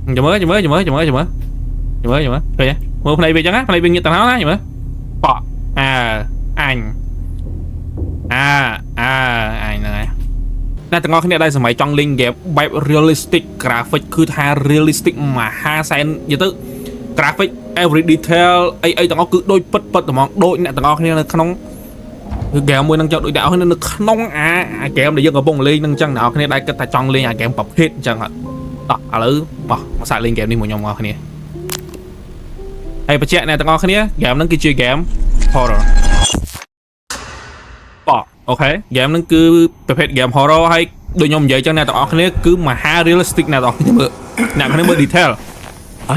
chùm mới rồi mua này về chẳng á này về như tao nói gì nữa bỏ anh nàyน่าจะงอขึ้นได้สมัยจองลิงเก็บแบบ realistic กราฟิกคือทา realistic มา5 เซนยี่ตึกราฟิก every detail ไอ้ต่างก็คือโดยปัดแต่มองโดยเนี่ยต่างก็ขึ้นในขนมคือแกมวยนั่งจังโดยดาวขึ้นในขนมแกมเดี๋ยวยังกับบ่งลิงนั่งจังดาวขึ้นได้ก็แต่จองลิงแกมปรับเพศจังอ่ะต่ออะไรป่ะมาใส่ลิงแกมนี่หมดยอมงอขึ้นนี้ไอ้ประเจ๊เนี่ยต่างก็ขึ้นนี้แกมนั่งกินแกมพอหรอป่ะโอเคเกมนั้นคือประเภทเกมฮอร์เรอร์ให้โดยยมใหญ่จังเนี่ยต่อออกนี้คือมาหาเรียลลิสติกเนี่ยต่อขึ้นมือเนี่ยขึ้นมือดีเทล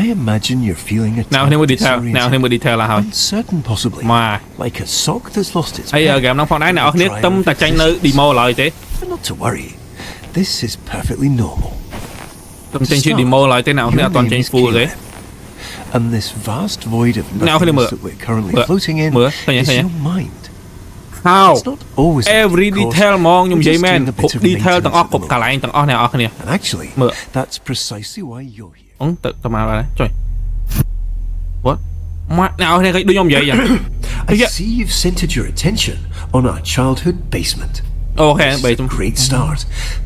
I imagine you're feeling a เนี่ยขึ้นมือดีเทลเนี่ยขึ้นมือดีเทลแล้วครับ uncertain possibly มา like a sock that's lost its ไอ้เกมน้องฟังได้เนี่ยออกนี้ตั้มแต่ใจเนื้อดีโมเลยเต้ not to worry this is perfectly normal ตั้มใจชื่อดีโมเลยเต้เนี่ยออกนี้ตอนใจฟูเลย and this vast void of nothingness that we're currently floating in is your mind how every detail มองยุ่งใหญ่แม่นครบ detail ต่างออกครบกะไรต่างออกเนี่ยออกเนี่ย and actually that's precisely why you're here ต่อมาอะไรจ่อย what มาเนี่ยออกเนี่ยก็ดูยุ่งใหญ่ยัง I see you've centered your attention on our childhood basement โอเคไปตรง great start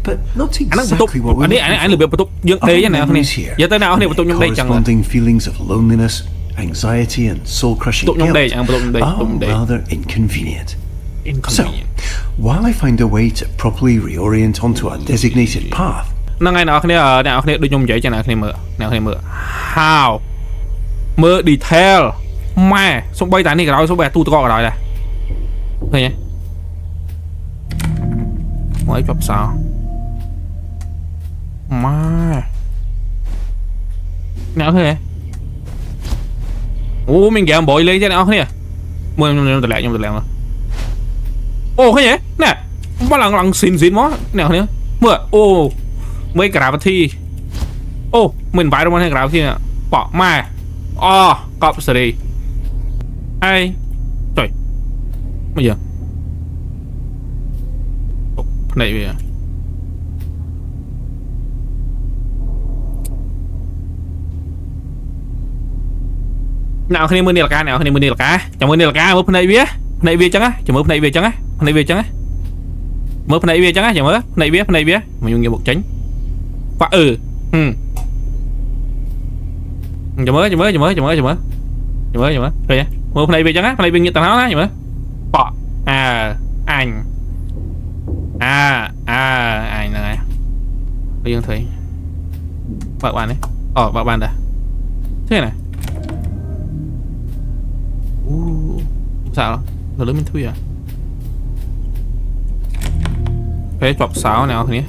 but not exactly what we're อันนี้หรือแบบประตูยังเตยยังไงออกเนี่ยอย่าเตยหนาวเนี่ยประตูยังได้จังเลย corresponding feelings of loneliness anxiety and soul crushing guilt are rather inconvenient So, while I find a way to properly reorient onto our designated path, นั่งไงนะเนี่ยเนี่ยเนี่ยดูยมใหญ่จังนะเนี่ยมือเนี่ยมือ how มือ detail แม่ส่งใบแต่นี่กับเราส่งแบบตู้ตะกอกกับเราเลยเฮ้ยไว้กับสาวมาเนี่ยเฮ้ยโอ้mìnhแกมบ่อยเลยใช่ไหมเนี่ยมือแต่แหลกยังแต่แหลกมั้งโอ้cái gì nè bao lần xin mó nè nữa mưa ô mấy cả vật thi ô mình phải đâu mà hay cả thi nè bỏ mai cọp sợi đi ai trời bây giờ này bây giờ nào khi mưa này là cá nào khi mưa này là cá chẳng mưa này là cá này bia chẳng á chỉ mới này bia chẳng á này bia chẳng á mới này bia chẳng á chỉ mới này bia mà dùng nhiều bột tránh và chỉ mới rồi nhá mới này bia chẳng á này bia như tao nói chỉ mới bỏ anh này bây giờ thấy bạn đấy bạn bạn đây thế này sao rồi lớn mình thui à cái chọc sáo nào thế nè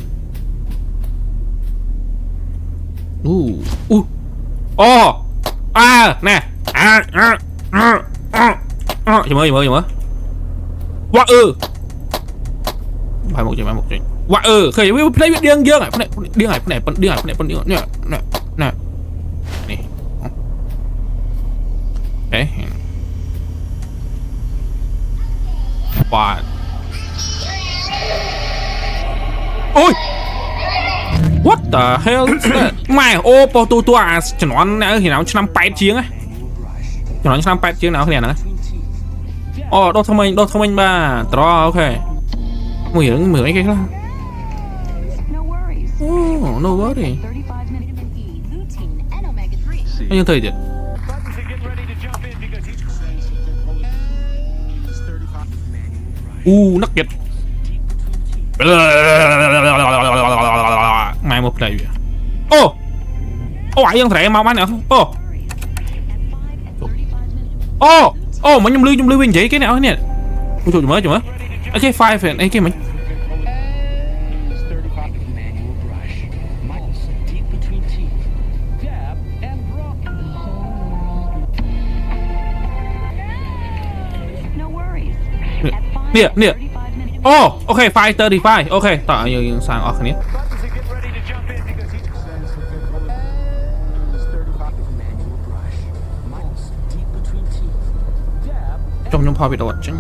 chỉ mới quá phải một chuyện quá khởi với play điên dương này điên này nè đấy ôi what the hell mày po tu cho nó thì nào cho 5 chiếng á cho nó 5 chiếng nào thế này nè đo thông minh ba tro ok mười cái đó no worry bao nhiêu thời điểm nắc dịch mai một này ai dân thẻ mau bán nữa mà nhung lưu bên vậy cái nào nè ôi trời mới cái file này cái mình nè ok file 35 okต่อยังสั่งออกคันนี้จงยมพอไปโดดจัง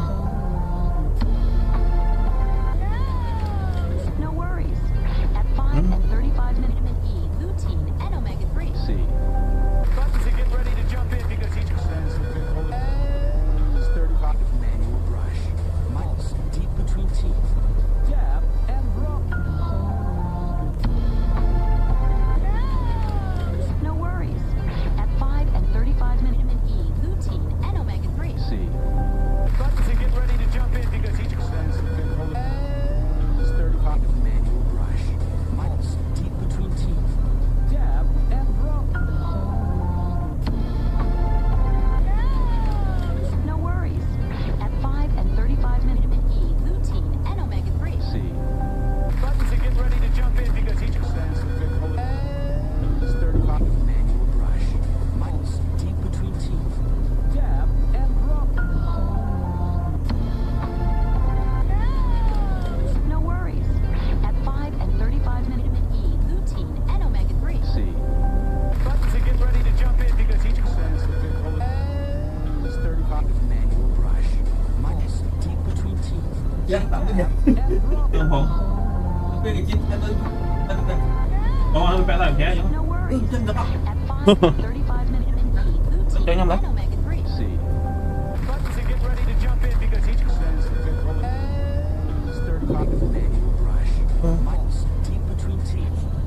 Không không. Cái chip cái tới. Còn ăn phải làm thế chứ. Cho nhau đấy.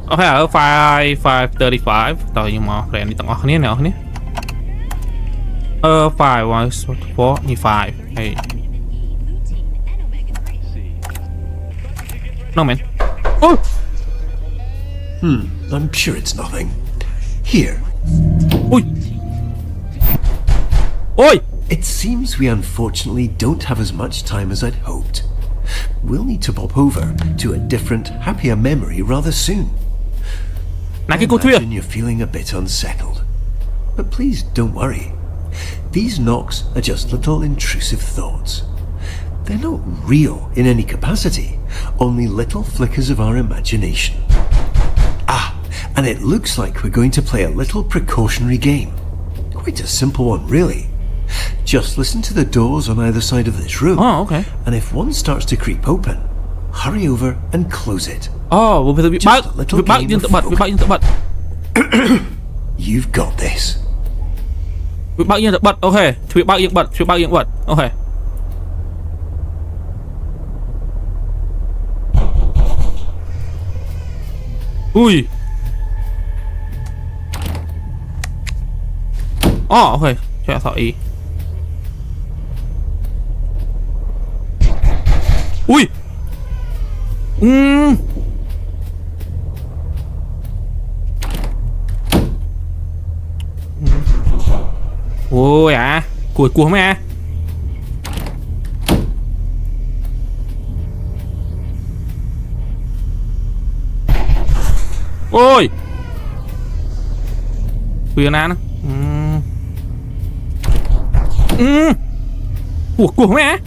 Ok, ở 535 tao nhưng mà rèn đi tặng ở này nào này. 5 was 4 như 5 hey. No man. Oh. I'm sure it's nothing. Here. Ui. Oi. It seems we unfortunately don't have as much time as I'd hoped. We'll need to pop over to a different, happier memory rather soon. I imagine you're feeling a bit unsettled. But please don't worry. These knocks are just little intrusive thoughts. They're not real in any capacity, only little flickers of our imagination. And it looks like we're going to play a little precautionary game. Quite a simple one, really. Just listen to the doors on either side of this room. Oh, okay. And if one starts to creep open, hurry over and close it. Oh, Just a little game of folk. You've got this. Việc bác yên được bật, ok. Việc bác yên bật, ok. Ui. Ok, cho thọ ý. Ui. Ôi à, cùi không à. Ôi. Quyền ăn. Cùi không à.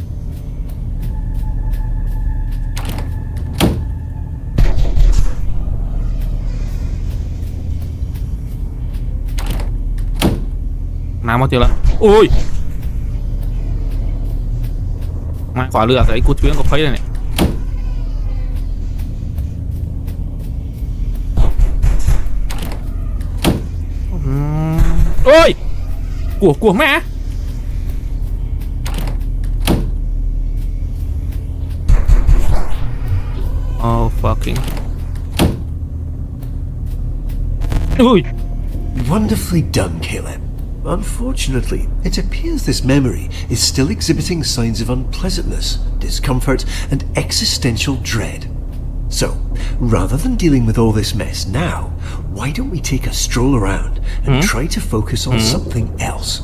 Nào mà tiêu là ôi mà quả lửa thấy cút chuyến có thấy đây này. Ôi của mẹ. Oh fucking. Ui. Wonderfully done, Caleb. Unfortunately, it appears this memory is still exhibiting signs of unpleasantness, discomfort, and existential dread. So, rather than dealing with all this mess now, why don't we take a stroll around and try to focus on something else?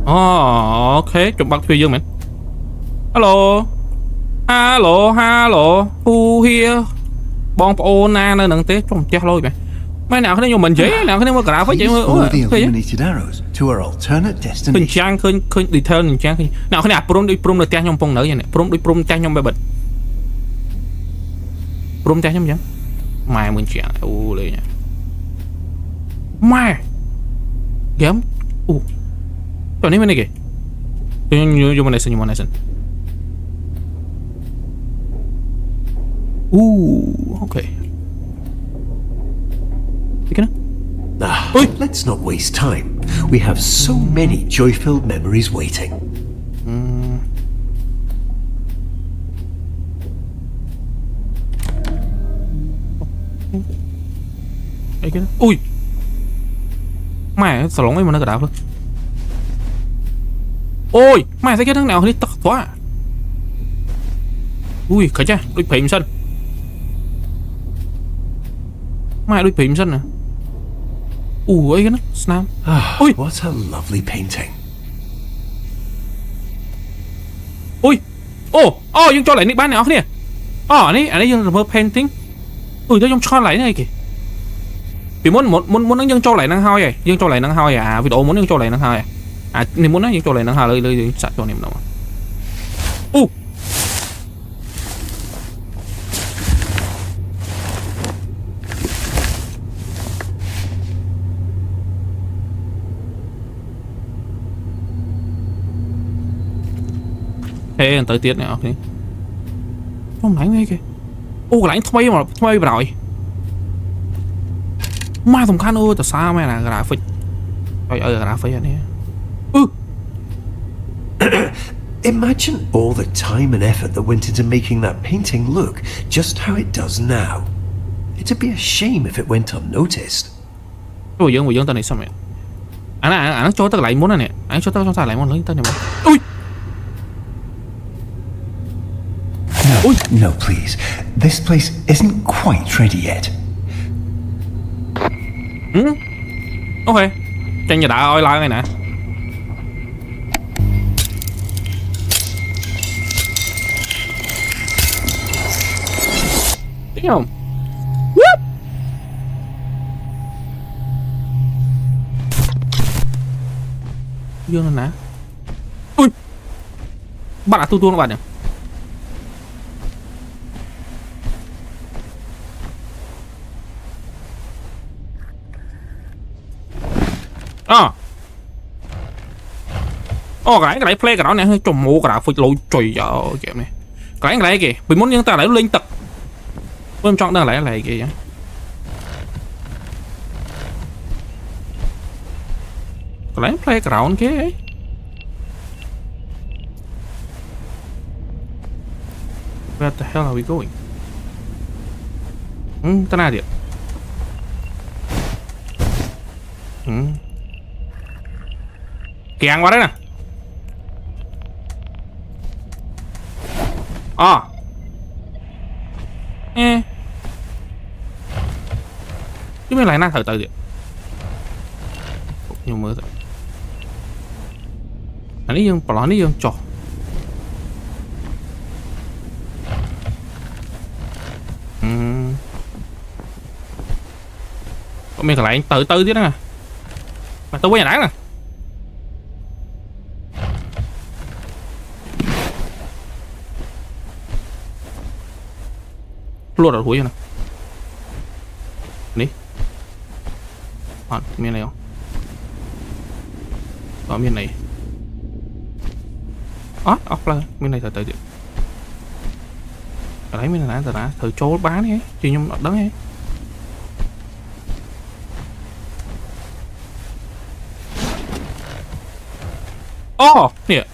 Oh, okay. Chụp bắt phi dương mình. Hello. Who here? Bong po na nơi nâng tế trong chết lôi mày. Mấy nào cái này mình dễ, nào cái này mà cả phải chạy Follow the illuminated arrows to our alternate destination. Khinh trang khinh detail khinh trang khinh. Nào cái này prom được trang nhom pong nữa vậy này. Prom trang nhom bề bịch. Prom trang nhom chẳng. Mai mình trang lên nha. Mai. Game. Chỗ này bên này kìa. Vô bên này xin. Okay. Let's not waste time. We have so many joy-filled memories waiting. Ui. Mẹ salon ấy mà nó cả đảo luôn. Ôi, mẹ thấy cái thằng nào đi tắt quá. Ui, khởi cha, đôi phim xanh. Mẹ đôi phim xanh nè. Ấy cái nó, snap. Ui, what a lovely painting. Ui. Dương cho lại nick bán nào nè. Này, anh ấy dương reverse painting. Tôi dương cho lại này kìa. Vì muốn dương cho lại năng hoi vậy, dương cho lại năng hoi à, video muốn dương cho lại năng hoi à. Nên muốn nói dương cho lại năng hoi lời sạch cho niệm nào. thế tới tiết này ok không đánh cái ô cái đánh thay mà rồi mà thằng khăn ơi tại sao mày là graphic ơi graphic này Imagine all the time and effort that went into making that painting look just how it does now. It'd be a shame if it went unnoticed. Ủa dương tao này sao mẹ anh cho tao lại muốn này nè anh cho tao lại muốn lấy tao này mà ui No, please. This place isn't quite ready yet. Ok tranh nhà đã oi lại này nè Damn. Whoop. Dương lên nè ui bạn đã tu các bạn nhỉ cái này play cái đó này trồng mũ cái đó phải lôi trời ơi kìa này cái này kìa vì muốn những ta lại lên tập em chọn đang lại kìa cái này play cái đó kìa where the hell are we going ta nào điện kẹng qua đấy nè chứ mấy lại nó thử tự điện nhiều mưa rồi anh ấy dương bỏ nó dương trò mình lại tự chứ đó nè mà tôi quay nhà đáng nè luôn ở cuối nè đi miền này không có miền này offline miền này từ lấy miền này đã thử chỗ bán đi chị nhung đó ấy nè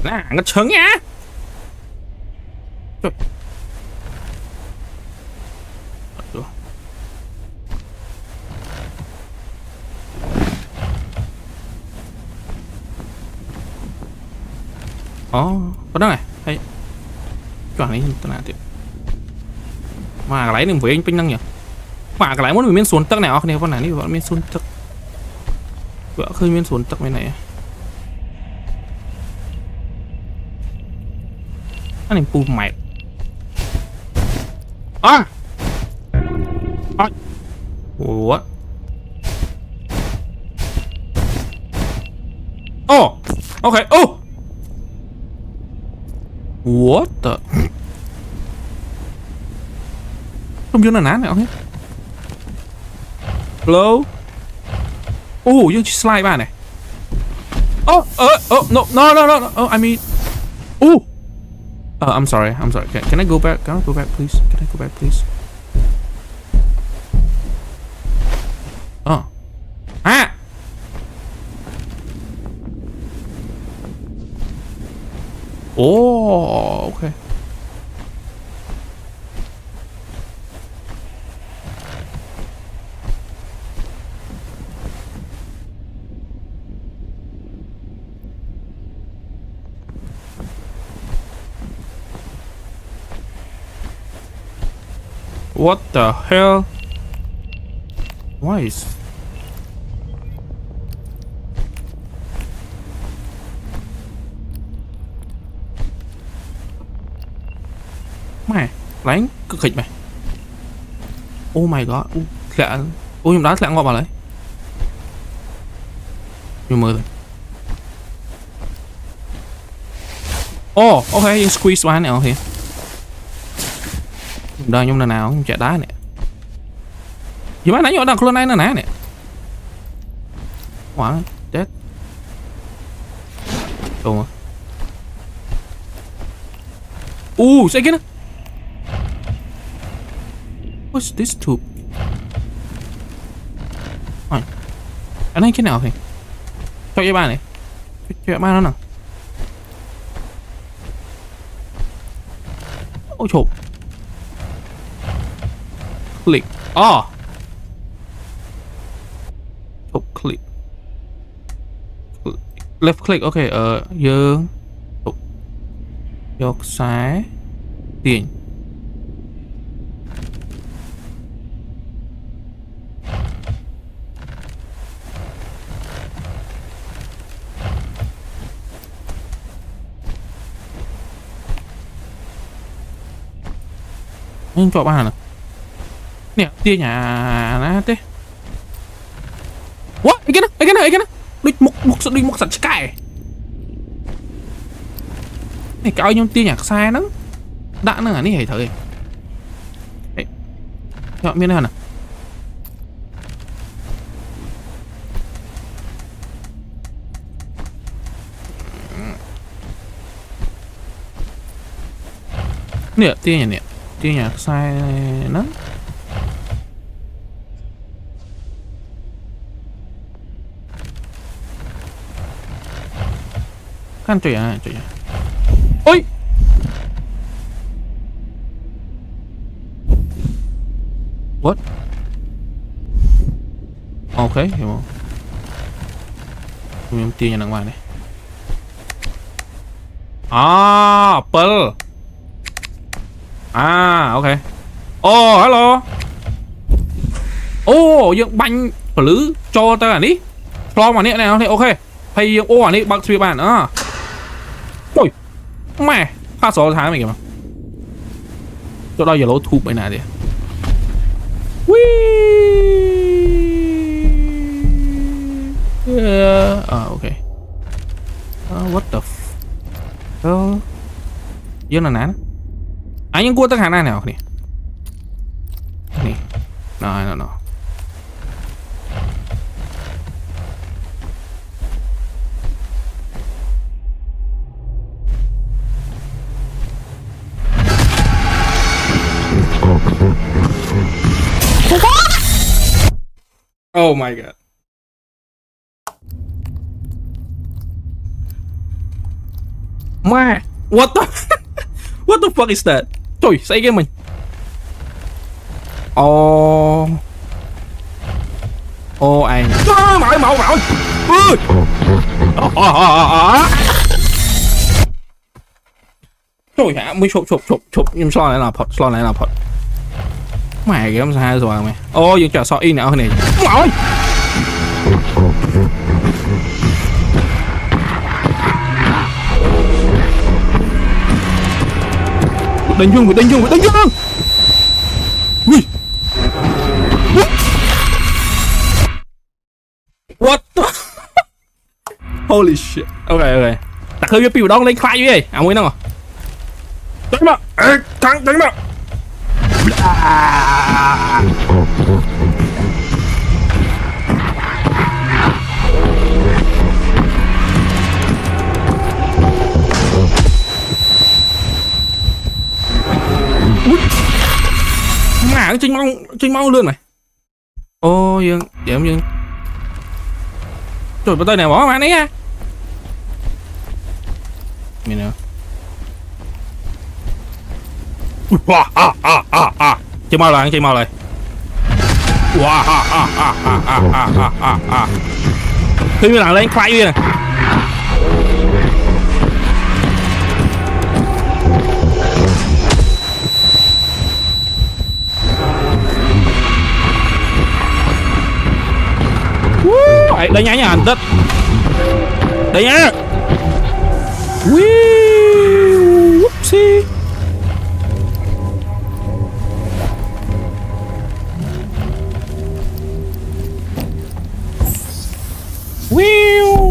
nè nó trứng nhá trời có đó này hay chọn này tên nào tiếp mà cái lấy đừng với anh pin năng nhỉ mà cái lấy muốn miếng xuống tắc này này con này đi bọn miếng xuống tắc vợ khơi miếng xuống tắc bên này anh này pu mày ủa ok what the không dương là ná này ok hello dương slide ba này no I mean I'm sorry can I go back please okay what the hell why is mày đánh cực khịch mày oh my god lẹ nhưng đá lẹ ngọt vào lấy nhưng mơ rồi ok squeeze one này ok đây nhưng nào không chạy đá này gì mà nãy giờ đang luôn này nè quá chết Đúng rồi. Sao kia nè. What's this tube? Anh ấy cái nào thì? Cho cái ba này. Cho cái ba nó nào. Ôi chộp. Click. Chộp click. Left click, ok, dương. Dọc xá. Tiền. Nhưng cho ba nè. Nè, tia nhà nó thế. What? Cái này. Đi một sạch cái. Này cái ông tia nhạc sai nó. Đã nữa này hãy thử đi. Đấy. Chọn miếng này nè. Nè, tia nhạc sai nó. Kan cuy ya. Oi. What? Ok, hiểu không? Mình tia nhà đằng ngoài này. Apple. Ok. Hello. Dương banh lứ cho ta đi. Lo mà nè này ok. Hay dương anh đi bác sư bạn nữa. Ôi. Mẹ, phát số tháng mình kìa mà. Chỗ đó giờ lỗ thụp vậy nào đi. Ok. What the dương là nán. Anh những cua tất hàng này nào nè. Nè. No. Oh my god. Ma, what the fuck is that? Trời, xây game mình. Anh. Mạo. Trời hả, mới chụp nhưng slot này là phật. Mày cái sai rồi mày. Dương trả so in nào này. Mày. Đánh dương. Ui. What the Holy shit. Ok. Ta khơi cái biểu đó lên khai vậy. Mới nào. Đánh mà. Thằng đánh mà. Mà cái chinh mau luôn này. Dương, Dương. Trời tay này bỏ mà nấy á. Mình nè. Chơi mau lại. Khi mình lên khai đi nè. Đây nhá anh Tết. Đây nhá. Whoopsie.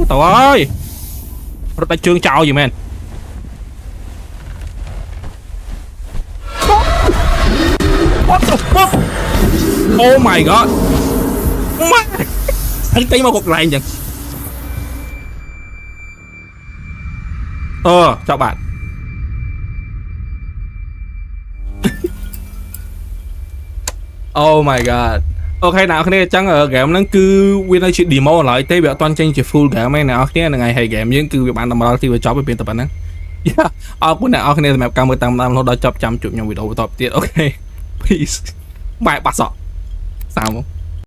Trời ơi. Rất là trương trao gì men. What the fuck? Oh my god. Anh tí mà cuộc lại vậy. ចប់បាទ Oh my god អូខេអ្នកនរគ្នាអញ្ចឹងហ្គេមហ្នឹងគឺវានៅជា demo ឡើយទេវាអត់ទាន់ចេញជា full game ទេអ្នកនរគ្នាហ្នឹងហើយហើយ game យើងគឺវាបានតម្រូវទីវាចប់ទៅពេលតែប៉ុណ្ណឹងអរគុណអ្នកនរគ្នាសម្រាប់ការមើលតាមរហូតដល់ចប់ចាំជួបខ្ញុំវីដេអូបន្តទៀតអូខេ peace បាយបាសក់សាម